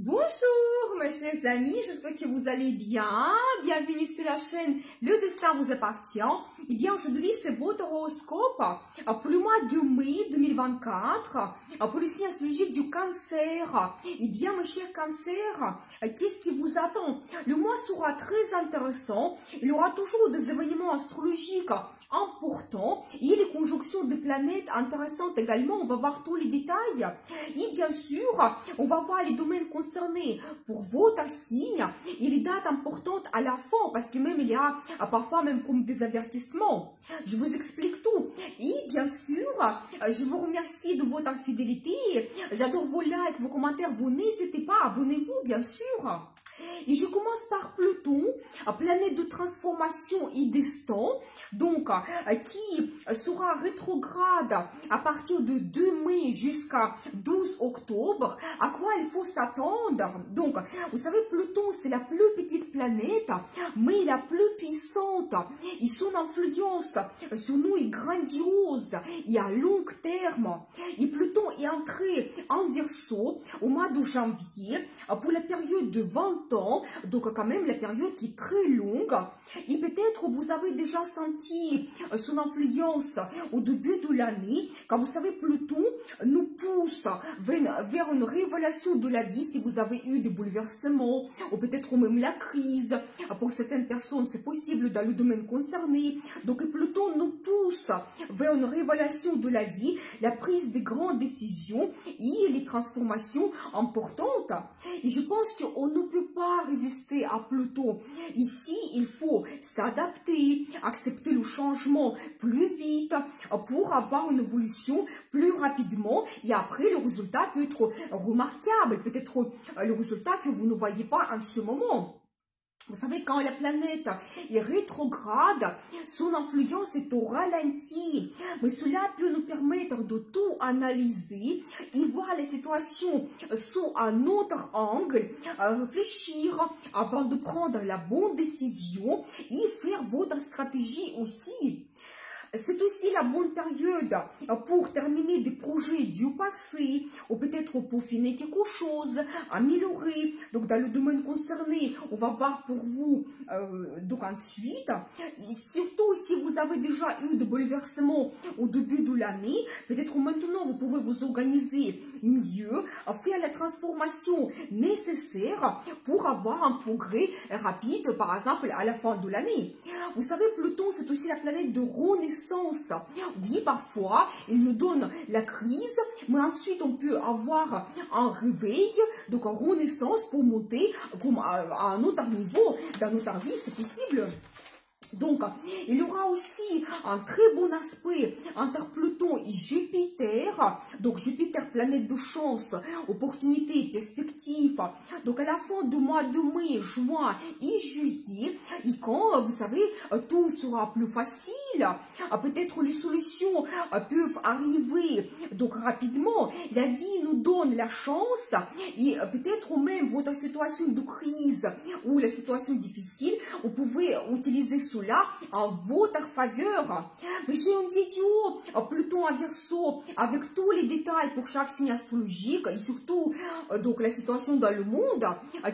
Bonjour mes chers amis, j'espère que vous allez bien. Bienvenue sur la chaîne Le Destin vous appartient. Et bien aujourd'hui c'est votre horoscope pour le mois de mai 2024 pour le signe astrologique du Cancer. Et bien mes chers Cancer, qu'est-ce qui vous attend? Le mois sera très intéressant. Il y aura toujours des événements astrologiques importants et les conjonctions des planètes intéressantes également. On va voir tous les détails. Et bien sûr, on va voir les domaines concernés pour votre signe et les dates importantes à la fin, parce que même il y a parfois même comme des avertissements. Je vous explique tout. Et bien sûr, je vous remercie de votre fidélité. J'adore vos likes, vos commentaires. Vous n'hésitez pas, abonnez-vous bien sûr. Et je commence par Pluton, planète de transformation et destin, donc qui sera rétrograde à partir de 2 mai jusqu'à 12 octobre. À quoi il faut s'attendre? Donc, vous savez, Pluton, c'est la plus petite planète, mais la plus puissante. Et son influence sur nous est grandiose et à long terme. Et Pluton est entré en Verseau au mois de janvier pour la période de 20 ans, donc quand même la période qui est très longue. Et peut-être vous avez déjà senti son influence au début de l'année, quand vous savez Pluton nous pousse vers une révélation de la vie, si vous avez eu des bouleversements, ou peut-être même la crise. Pour certaines personnes c'est possible dans le domaine concerné. Donc Pluton nous pousse vers une révélation de la vie, la prise de grandes décisions et les transformations importantes. Et je pense qu'on ne peut pas résister à Pluton. Ici, il faut s'adapter, accepter le changement plus vite pour avoir une évolution plus rapidement. Et après, le résultat peut être remarquable, peut-être le résultat que vous ne voyez pas en ce moment. Vous savez, quand la planète est rétrograde, son influence est au ralenti. Mais cela peut nous permettre de tout analyser et voir les situations sous un autre angle, réfléchir avant de prendre la bonne décision et faire votre stratégie aussi. C'est aussi la bonne période pour terminer des projets du passé, ou peut-être peaufiner quelque chose, améliorer. Donc dans le domaine concerné, on va voir pour vous donc ensuite. Et surtout si vous avez déjà eu des bouleversements au début de l'année, peut-être maintenant vous pouvez vous organiser mieux, faire la transformation nécessaire pour avoir un progrès rapide, par exemple à la fin de l'année. Vous savez, Pluton c'est aussi la planète de renaissance. Oui, parfois, il nous donne la crise, mais ensuite on peut avoir un réveil, donc une renaissance pour monter comme à un autre niveau dans notre vie, c'est possible. Donc, il y aura aussi un très bon aspect entre Pluton et Jupiter. Donc, Jupiter, planète de chance, opportunité, perspective. Donc, à la fin du mois de mai, juin et juillet, et quand, vous savez, tout sera plus facile, peut-être les solutions peuvent arriver donc rapidement. La vie nous donne la chance et peut-être même votre situation de crise ou la situation difficile, vous pouvez utiliser cela en votre faveur. Mais j'ai une vidéo Pluton en Verseau avec tous les détails pour chaque signe astrologique et surtout donc la situation dans le monde,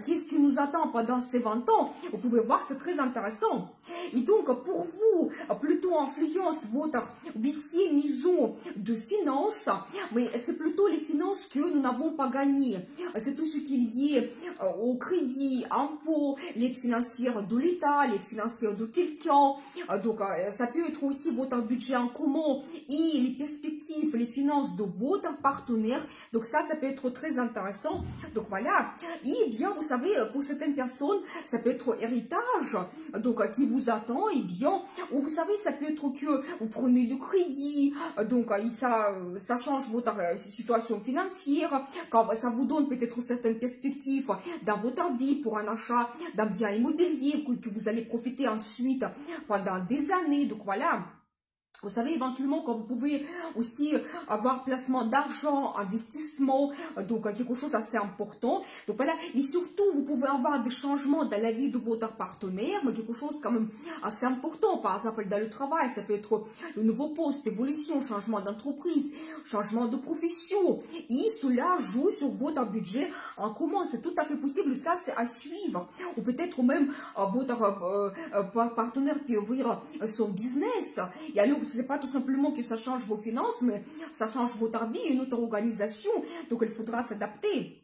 qu'est-ce qui nous attend pendant ces 20 ans. Vous pouvez voir, c'est très intéressant. Et donc pour vous, Pluton influence votre 8e maison de finances, mais c'est plutôt les finances que nous n'avons pas gagnées. C'est tout ce qui est lié au crédit, impôts, l'aide financière de l'État, l'aide financière de quelqu'un. Donc ça peut être aussi votre budget en commun et les perspectives, les finances de votre partenaire. Donc ça peut être très intéressant. Donc voilà. Et bien, vous savez, pour certaines personnes, ça peut être héritage, donc qui vous attend. Et bien, ou vous savez, ça peut être que vous prenez le crédit, donc ça change votre situation financière, quand ça vous donne peut-être certaines perspectives dans votre vie pour un achat d'un bien immobilier que vous allez profiter ensuite pendant des années. Donc voilà. Vous savez, éventuellement, quand vous pouvez aussi avoir placement d'argent, investissement, donc quelque chose d'assez important. Donc voilà, et surtout, vous pouvez avoir des changements dans la vie de votre partenaire, mais quelque chose quand même assez important. Par exemple, dans le travail, ça peut être le nouveau poste, évolution, changement d'entreprise, changement de profession. Et cela joue sur votre budget en commun. C'est tout à fait possible, ça c'est à suivre. Ou peut-être même votre partenaire peut ouvrir son business. Et alors, ce n'est pas tout simplement que ça change vos finances, mais ça change votre vie, une autre organisation. Donc, il faudra s'adapter.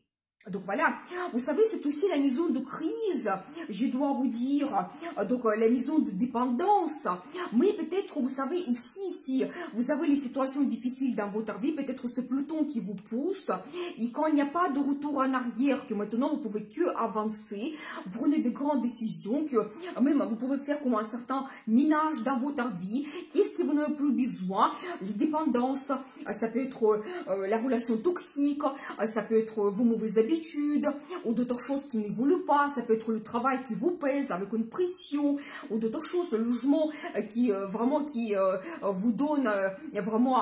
Donc voilà, vous savez, c'est aussi la maison de crise, je dois vous dire, donc la maison de dépendance. Mais peut-être, vous savez, ici, si vous avez les situations difficiles dans votre vie, peut-être c'est Pluton qui vous pousse, et quand il n'y a pas de retour en arrière, que maintenant vous pouvez que avancer, vous prenez de grandes décisions, que même vous pouvez faire comme un certain ménage dans votre vie, qu'est-ce que vous n'avez plus besoin, les dépendances, ça peut être la relation toxique, ça peut être vos mauvaises habitudes, ou d'autres choses qui n'évoluent pas, ça peut être le travail qui vous pèse avec une pression, ou d'autres choses, le logement qui vraiment vous donne vraiment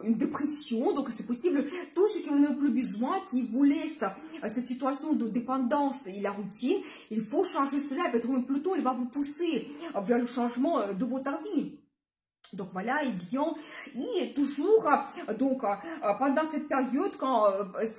une dépression. Donc c'est possible, tout ce que vous n'avez plus besoin, qui vous laisse cette situation de dépendance et la routine, il faut changer cela. Peut-être même Pluton, il va vous pousser vers le changement de votre vie. Donc voilà, et bien, et toujours, donc, pendant cette période, quand,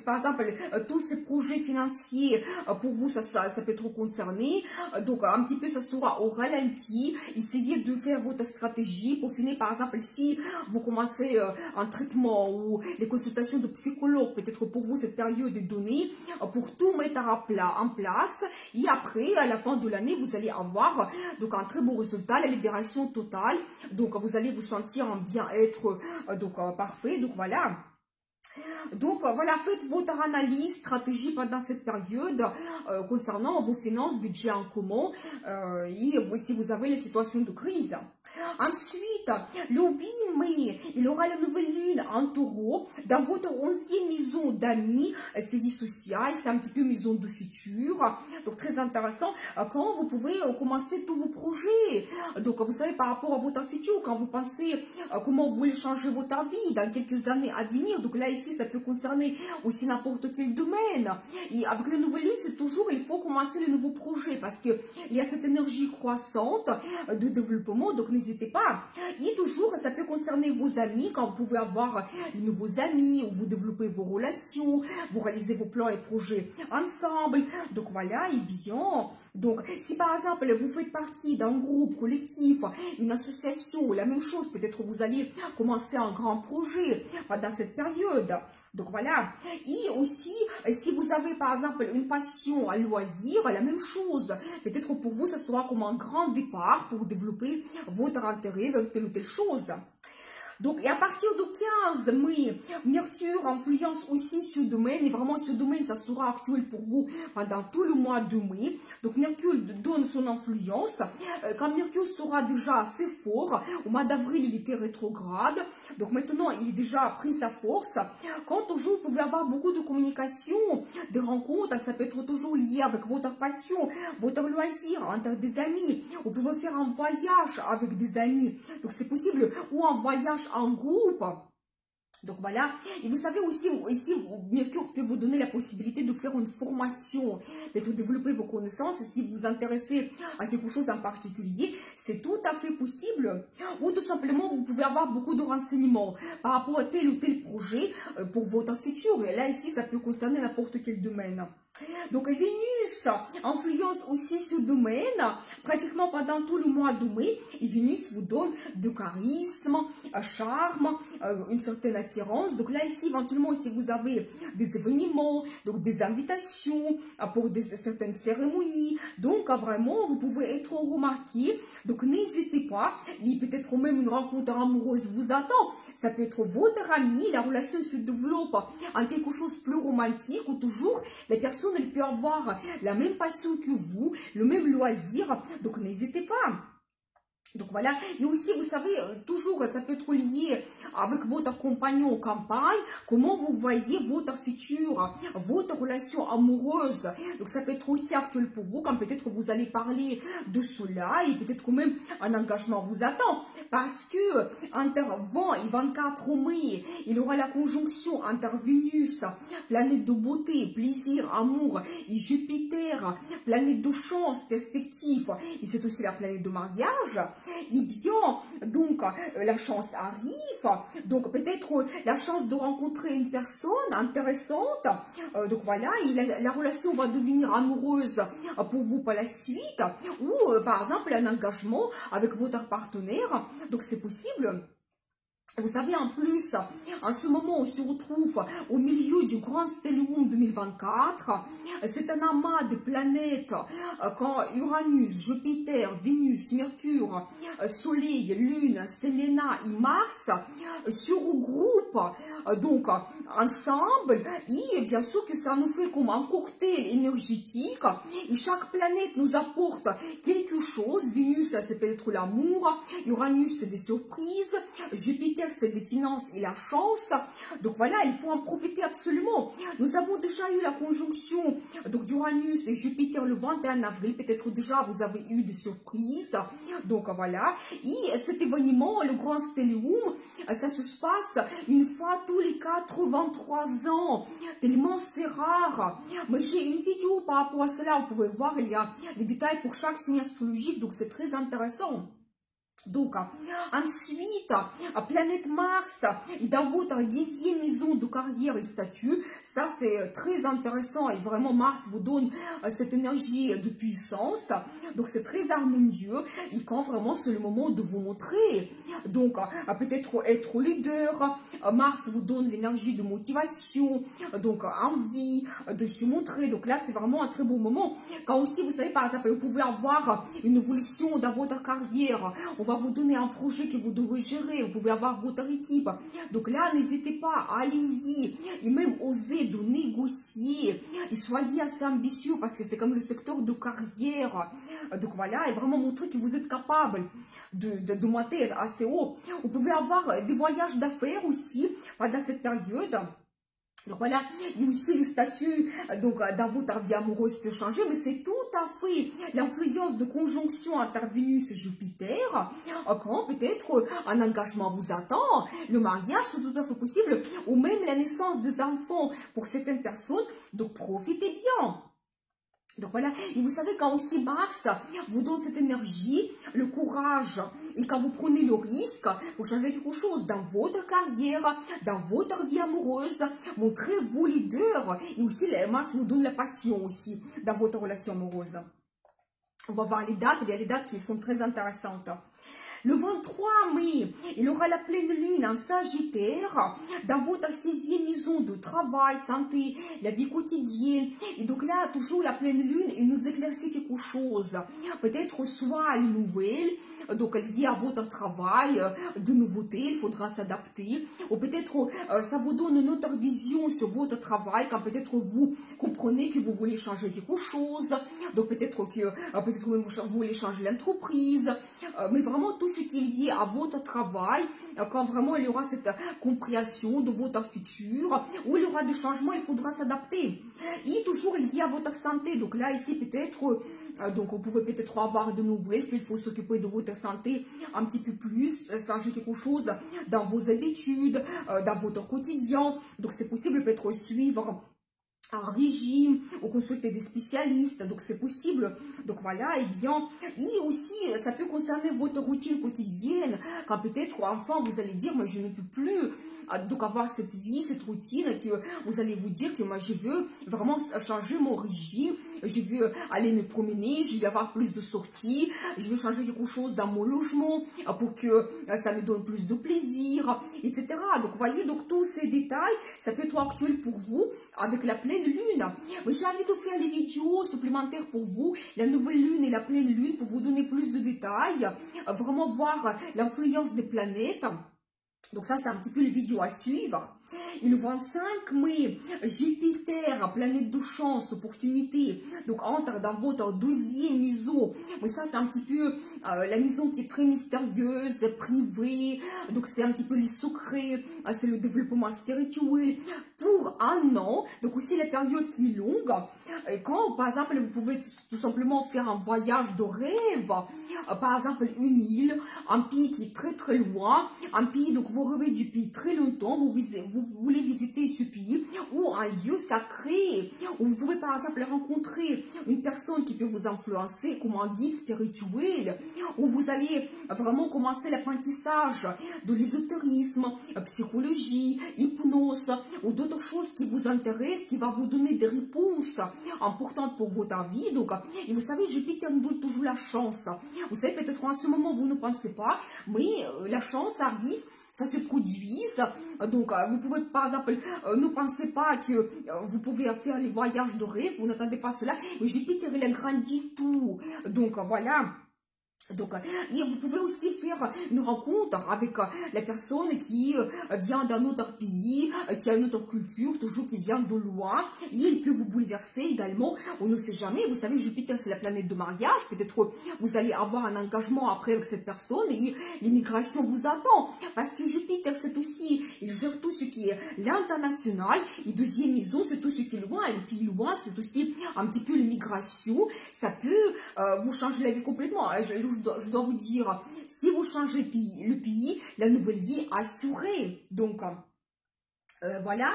par exemple, tous ces projets financiers, pour vous, ça peut être concerné, donc, un petit peu, ça sera au ralenti. Essayez de faire votre stratégie pour finir, par exemple, si vous commencez un traitement ou les consultations de psychologue, peut-être pour vous, cette période est donnée, pour tout mettre en place, et après, à la fin de l'année, vous allez avoir, donc, un très beau résultat, la libération totale, donc, vous allez vous sentir en bien-être donc parfait. Donc voilà. Donc voilà, faites votre analyse, stratégie pendant cette période concernant vos finances, budget en commun et si vous avez les situations de crise. Ensuite, le 8 mai, il y aura la nouvelle lune en taureau dans votre 11e maison d'amis, c'est vie sociale, c'est un petit peu maison de futur. Donc très intéressant quand vous pouvez commencer tous vos projets. Donc vous savez, par rapport à votre futur, quand vous pensez comment vous voulez changer votre vie dans quelques années à venir. Donc là ici, ça peut concerner aussi n'importe quel domaine. Et avec la nouvelle lune, c'est toujours, il faut commencer le nouveau projet parce que il y a cette énergie croissante de développement. Donc n'hésitez pas. Et toujours, ça peut concerner vos amis, quand vous pouvez avoir de nouveaux amis, où vous développez vos relations, vous réalisez vos plans et projets ensemble. Donc voilà, et bien, donc si par exemple vous faites partie d'un groupe collectif, une association, la même chose, peut-être vous allez commencer un grand projet pendant cette période. Donc voilà, et aussi, si vous avez par exemple une passion, un loisir, la même chose. Peut-être pour vous, ça sera comme un grand départ pour développer votre intérêt vers telle ou telle chose. Donc, et à partir du 15 mai, Mercure influence aussi ce domaine, et vraiment ce domaine, ça sera actuel pour vous pendant tout le mois de mai. Donc, Mercure donne son influence. Quand Mercure sera déjà assez fort, au mois d'avril, il était rétrograde. Donc, maintenant, il a déjà pris sa force. Quand toujours, vous pouvez avoir beaucoup de communication, des rencontres, ça peut être toujours lié avec votre passion, votre loisir, entre des amis. Vous pouvez faire un voyage avec des amis. Donc, c'est possible, ou un voyage en groupe. Donc voilà, et vous savez aussi, ici, Mercure peut vous donner la possibilité de faire une formation, de développer vos connaissances. Si vous vous intéressez à quelque chose en particulier, c'est tout à fait possible. Ou tout simplement, vous pouvez avoir beaucoup de renseignements par rapport à tel ou tel projet pour votre futur. Et là, ici, ça peut concerner n'importe quel domaine. Donc Vénus influence aussi ce domaine pratiquement pendant tout le mois de mai, et Vénus vous donne de charisme, charme, une certaine attirance. Donc là ici éventuellement, si vous avez des événements, donc des invitations pour certaines cérémonies, donc vraiment vous pouvez être remarqué. Donc n'hésitez pas, et peut-être même une rencontre amoureuse vous attend. Ça peut être votre ami, la relation se développe en quelque chose de plus romantique, ou toujours les personnes, elles peuvent avoir la même passion que vous, le même loisir, donc n'hésitez pas. Donc voilà, et aussi, vous savez, toujours, ça peut être lié avec votre compagnon en campagne, comment vous voyez votre futur, votre relation amoureuse. Donc ça peut être aussi actuel pour vous, quand peut-être vous allez parler de cela, et peut-être que même un engagement vous attend. Parce que entre 20 et 24 mai, il y aura la conjonction entre Vénus, planète de beauté, plaisir, amour, et Jupiter, planète de chance, perspective, et c'est aussi la planète de mariage. Et bien, donc, la chance arrive, donc peut-être la chance de rencontrer une personne intéressante, donc voilà, et la relation va devenir amoureuse pour vous par la suite, ou par exemple un engagement avec votre partenaire, donc c'est possible. Vous savez, en plus, en ce moment, on se retrouve au milieu du grand stellium 2024. C'est un amas de planètes quand Uranus, Jupiter, Vénus, Mercure, Soleil, Lune, Séléna et Mars se regroupent donc ensemble. Et bien sûr que ça nous fait comme un cocktail énergétique. Et chaque planète nous apporte quelque chose. Vénus, c'est peut-être l'amour. Uranus, c'est des surprises. Jupiter, c'est des finances et la chance. Donc voilà, il faut en profiter absolument. Nous avons déjà eu la conjonction donc d'Uranus et Jupiter le 21 avril. Peut-être déjà vous avez eu des surprises. Donc voilà. Et cet événement, le grand stellium, ça se passe une fois tous les 83 ans. Tellement c'est rare. Mais j'ai une vidéo par rapport à cela. Vous pouvez voir, il y a les détails pour chaque signe astrologique. Donc c'est très intéressant. Donc, ensuite, planète Mars, dans votre 10e maison de carrière et statut, ça c'est très intéressant et vraiment Mars vous donne cette énergie de puissance, donc c'est très harmonieux et quand vraiment c'est le moment de vous montrer, donc peut-être être leader, Mars vous donne l'énergie de motivation, donc envie de se montrer, donc là c'est vraiment un très beau moment, quand aussi vous savez par exemple vous pouvez avoir une évolution dans votre carrière, on va vous donner un projet que vous devez gérer, vous pouvez avoir votre équipe. Donc là, n'hésitez pas, allez-y, et même osez de négocier, et soyez assez ambitieux, parce que c'est comme le secteur de carrière. Donc voilà, et vraiment montrer que vous êtes capable de monter assez haut. Vous pouvez avoir des voyages d'affaires aussi, pendant cette période. Donc voilà, il y a aussi le statut, donc dans votre vie amoureuse peut changer, mais c'est tout à fait l'influence de conjonction entre Vénus et Jupiter, quand peut-être un engagement vous attend, le mariage c'est tout à fait possible, ou même la naissance des enfants pour certaines personnes, donc profitez bien. Donc voilà, et vous savez quand aussi Mars vous donne cette énergie, le courage, et quand vous prenez le risque pour changer quelque chose dans votre carrière, dans votre vie amoureuse, montrez-vous leader, et aussi Mars vous donne la passion aussi dans votre relation amoureuse. On va voir les dates, il y a des dates qui sont très intéressantes. Le 23 mai, il aura la pleine lune en Sagittaire dans votre 6e maison de travail, santé, la vie quotidienne. Et donc là, toujours la pleine lune, il nous éclaircit quelque chose. Peut-être soit une nouvelle, donc lié à votre travail, de nouveautés, il faudra s'adapter. Ou peut-être ça vous donne une autre vision sur votre travail, quand peut-être vous comprenez que vous voulez changer quelque chose. Donc peut-être que peut-être même vous voulez changer l'entreprise. Mais vraiment tout ce qui est lié à votre travail, quand vraiment il y aura cette compréhension de votre futur, où il y aura des changements, il faudra s'adapter. Et toujours lié à votre santé. Donc là, ici, peut-être, donc vous pouvez peut-être avoir de nouvelles, qu'il faut s'occuper de votre santé un petit peu plus, changer quelque chose dans vos habitudes, dans votre quotidien. Donc c'est possible peut-être suivre un régime ou consulter des spécialistes, donc c'est possible. Donc voilà, et bien, et aussi ça peut concerner votre routine quotidienne, quand peut-être enfin vous allez dire mais je ne peux plus donc avoir cette vie, cette routine, que vous allez vous dire que moi je veux vraiment changer mon régime, je veux aller me promener, je veux avoir plus de sorties, je veux changer quelque chose dans mon logement pour que ça me donne plus de plaisir, etc. Donc vous voyez, donc tous ces détails, ça peut être actuel pour vous avec la pleine lune. Mais j'ai envie de faire des vidéos supplémentaires pour vous, la nouvelle lune et la pleine lune, pour vous donner plus de détails, vraiment voir l'influence des planètes. Donc ça, c'est un petit peu le vidéo à suivre. Et le 25 mai, Jupiter, planète de chance, opportunité, donc entre dans votre 12e maison. Mais ça, c'est un petit peu la maison qui est très mystérieuse, privée. Donc c'est un petit peu les secrets, c'est le développement spirituel pour un an. Donc aussi la période qui est longue. Et quand, par exemple, vous pouvez tout simplement faire un voyage de rêve, par exemple une île, un pays qui est très très loin, un pays, donc vous rêvez du pays très longtemps, vous voulez visiter ce pays, ou un lieu sacré, où vous pouvez par exemple rencontrer une personne qui peut vous influencer comme un guide spirituel, où vous allez vraiment commencer l'apprentissage de l'ésotérisme, psychologie, hypnose, ou d'autres choses qui vous intéressent, qui va vous donner des réponses importantes pour votre vie. Donc, et vous savez, Jupiter nous donne toujours la chance. Vous savez, peut-être en ce moment, vous ne pensez pas, mais la chance arrive, ça se produit. Donc, vous pouvez, par exemple, ne pensez pas que vous pouvez faire les voyages de rêve, vous n'attendez pas cela, mais Jupiter, il agrandit tout. Donc, voilà. Donc, et vous pouvez aussi faire une rencontre avec la personne qui vient d'un autre pays, qui a une autre culture, toujours qui vient de loin, et il peut vous bouleverser également, on ne sait jamais, vous savez, Jupiter c'est la planète de mariage, peut-être vous allez avoir un engagement après avec cette personne, et l'immigration vous attend, parce que Jupiter c'est aussi, il gère tout ce qui est l'international, et deuxième maison c'est tout ce qui est loin, et puis loin c'est aussi un petit peu l'immigration, ça peut vous changer la vie complètement, je dois vous dire, si vous changez le pays, la nouvelle vie assurée. Donc, voilà,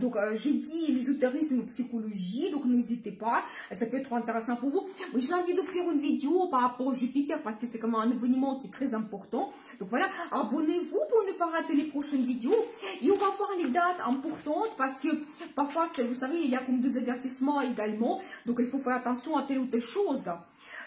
donc j'ai dit l'ésotérisme, psychologie, donc n'hésitez pas, ça peut être intéressant pour vous. Mais j'ai envie de faire une vidéo par rapport au Jupiter parce que c'est comme un événement qui est très important. Donc voilà, abonnez-vous pour ne pas rater les prochaines vidéos. Et on va voir les dates importantes parce que parfois, vous savez, il y a comme des avertissements également. Donc il faut faire attention à telle ou telle chose.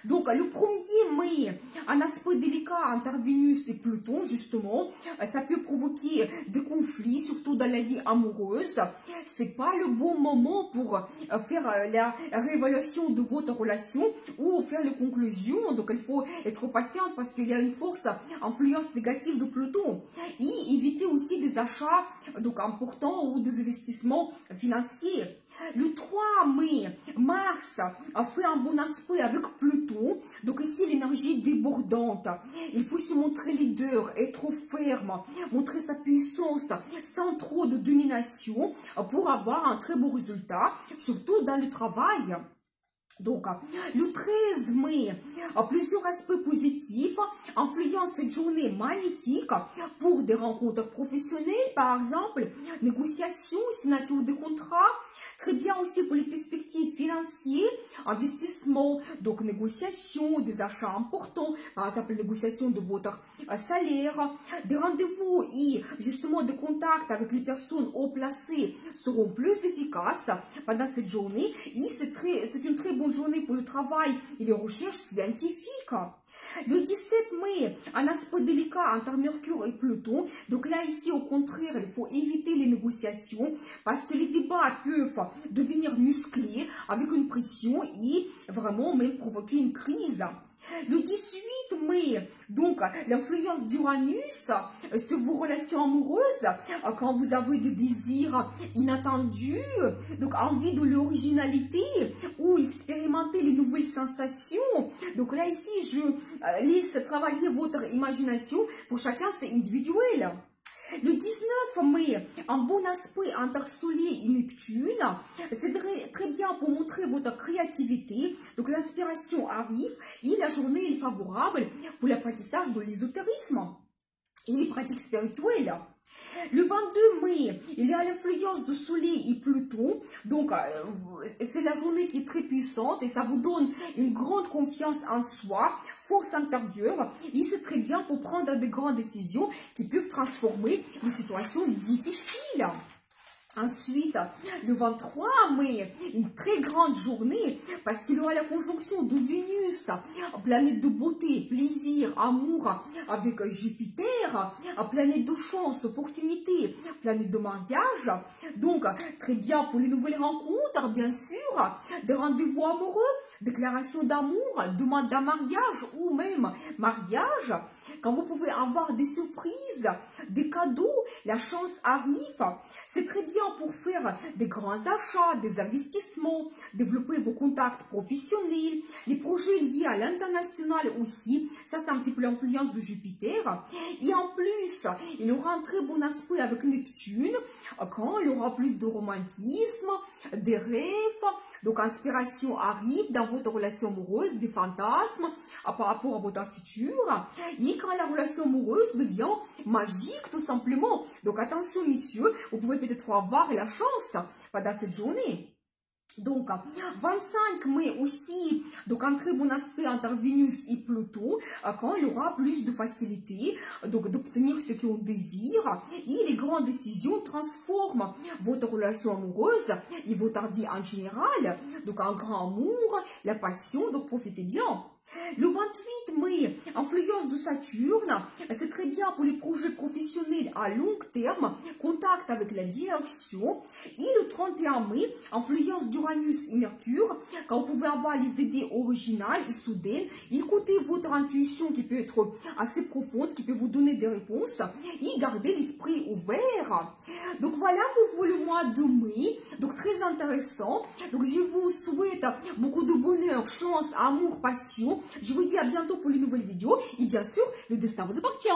Donc, le 1er mai, un aspect délicat entre Vénus et Pluton, justement, ça peut provoquer des conflits, surtout dans la vie amoureuse. C'est pas le bon moment pour faire la réévaluation de votre relation ou faire les conclusions. Donc, il faut être patiente parce qu'il y a une force, influence négative de Pluton. Et éviter aussi des achats donc importants ou des investissements financiers. Le 3 mai, Mars a fait un bon aspect avec Pluton. Donc ici, l'énergie débordante. Il faut se montrer leader, être ferme, montrer sa puissance sans trop de domination pour avoir un très beau résultat, surtout dans le travail. Donc, le 13 mai, plusieurs aspects positifs influencent cette journée magnifique pour des rencontres professionnelles, par exemple, négociations, signature de contrats. Très bien aussi pour les perspectives financières, investissement, donc négociation, des achats importants, par exemple négociation de votre salaire, des rendez-vous et justement des contacts avec les personnes haut placées seront plus efficaces pendant cette journée. Et c'est une très bonne journée pour le travail et les recherches scientifiques. Le 17 mai, un aspect délicat entre Mercure et Pluton. Donc là, ici, au contraire, il faut éviter les négociations parce que les débats peuvent devenir musclés avec une pression et vraiment même provoquer une crise. Le 18 mai, donc l'influence d'Uranus sur vos relations amoureuses, quand vous avez des désirs inattendus, donc envie de l'originalité ou expérimenter les nouvelles sensations. Donc là ici, je laisse travailler votre imagination, pour chacun c'est individuel. Le 19 mai, un bon aspect entre Soleil et Neptune, c'est très bien pour montrer votre créativité, donc l'inspiration arrive et la journée est favorable pour l'apprentissage de l'ésotérisme et les pratiques spirituelles. Le 22 mai, il y a l'influence de Soleil et Pluton, donc c'est la journée qui est très puissante et ça vous donne une grande confiance en soi, force intérieure, et c'est très bien pour prendre de grandes décisions qui peuvent transformer les situations difficiles. Ensuite, le 23 mai, une très grande journée parce qu'il y aura la conjonction de Vénus, planète de beauté, plaisir, amour avec Jupiter, planète de chance, opportunité, planète de mariage. Donc, très bien pour les nouvelles rencontres, bien sûr, des rendez-vous amoureux, déclaration d'amour, demande d'un mariage ou même mariage. Quand vous pouvez avoir des surprises, des cadeaux, la chance arrive. C'est très bien pour faire des grands achats, des investissements, développer vos contacts professionnels, les projets liés à l'international aussi. Ça, c'est un petit peu l'influence de Jupiter. Et en plus, il aura un très bon aspect avec Neptune, quand il y aura plus de romantisme, des rêves. Donc, inspiration arrive dans votre relation amoureuse, des fantasmes par rapport à votre futur. Et quand la relation amoureuse devient magique, tout simplement. Donc, attention, messieurs, vous pouvez peut-être avoir la chance pendant cette journée. Donc, 25 mai aussi, donc un très bon aspect entre Vénus et Pluton, quand il y aura plus de facilité donc d'obtenir ce qu'on désire, et les grandes décisions transforment votre relation amoureuse et votre vie en général, donc un grand amour, la passion, donc profitez bien. Le 28 mai, influence de Saturne, c'est très bien pour les projets professionnels à long terme, contact avec la direction. Et le 31 mai, influence d'Uranus et Mercure, quand vous pouvez avoir les idées originales et soudaines, écoutez votre intuition qui peut être assez profonde, qui peut vous donner des réponses, et gardez l'esprit ouvert. Donc voilà pour vous le mois de mai, donc très intéressant. Donc je vous souhaite beaucoup de bonheur, chance, amour, passion. Je vous dis à bientôt pour les nouvelles vidéos et bien sûr, le destin vous appartient.